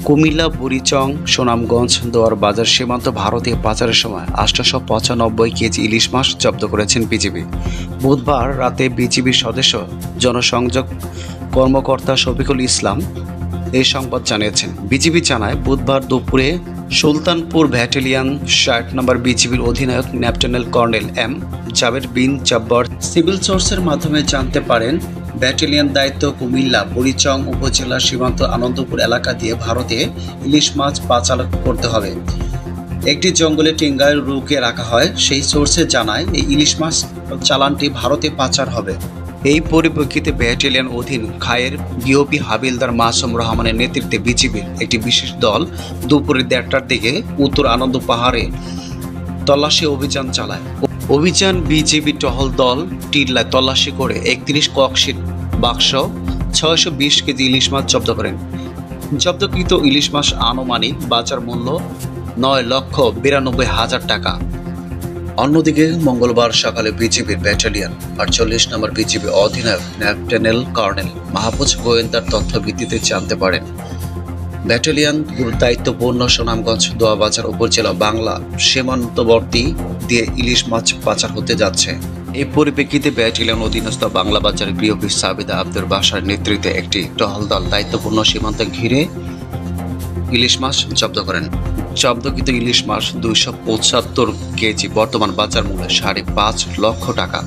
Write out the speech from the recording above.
কুমিল্লা, বুড়িচং, সুনামগঞ্জ, দোয়ার বাজার সীমান্ত ভারতে পাচারের সময় ৮৯৫ কেজি ইলিশ মাছ জব্দ করেছেন বিজিবি। বুধবার রাতে বিজিবির সদস্য জনসংযোগ কর্মকর্তা শফিকুল ইসলাম এই সংবাদ জানিয়েছেন। বিজিবি জানায়, বুধবার দুপুরে সুলতানপুর ব্যাটালিয়ন ৬০ নম্বর বিজিবির অধিনায়ক লেফটেন্যান্ট কর্নেল এম জাবের বিন জব্বর সিভিল সোর্সের মাধ্যমে জানতে পারেন, ব্যাটালিয়ন দায়িত্ব কুমিল্লা বুড়িচং উপজেলার সীমান্ত আনন্দপুর এলাকা দিয়ে ভারতে ইলিশ মাছ পাচার করতে হবে। একটি জঙ্গলে টেঙ্গায় রুকে রাখা হয়। সেই সোর্সে জানায়, এই ইলিশ মাছ চালানটি ভারতে পাচার হবে। এই পরিপ্রেক্ষিতে ব্যাটালিয়ন অধীন খায়ের বিওপি হাবিলদার মাসুম রহমানের নেতৃত্বে বিজিবির একটি বিশেষ দল দুপুরে ১:৩০টার দিকে উত্তর আনন্দ পাহাড়ে তল্লাশি অভিযান চালায়। অভিযান বিজিবি টহল দল টিল্লায় তল্লাশি করে ৩১ ককশিট বাক্স ৬২০ কেজি ইলিশ মাছ জব্দ করেন। জব্দকৃত ইলিশ মাছ আনুমানিক বাজার মূল্য ৯,৯২,০০০ টাকা। অন্যদিকে মঙ্গলবার সকালে বিজিবির ব্যাটালিয়ন ৪৮ নম্বর বিজিবি অধিনায়ক লেফটেন্যান্ট কর্নেল মাহফুজ গোয়েন্দার তথ্য ভিত্তিতে জানতে পারেন, ব্যাটালিয়ন দায়িত্বপূর্ণ সুনামগঞ্জ দোয়াবাজার উপজেলা বাংলা সীমান্তবর্তী দিয়ে ইলিশ মাছ পাচার হতে যাচ্ছে। এই পরিপ্রেক্ষিতে ব্যাটালিয়ন অধীনস্থ বাংলা বাজারের বিওপি সাবিদা আব্দুর বাসার নেতৃত্বে একটি টহল দল দায়িত্বপূর্ণ সীমান্ত ঘিরে ইলিশ মাছ জব্দ করেন। জব্দকৃত ইলিশ মাছ ২৭৫ কেজি, বর্তমান বাজার মূল্য ৫.৫ লক্ষ টাকা।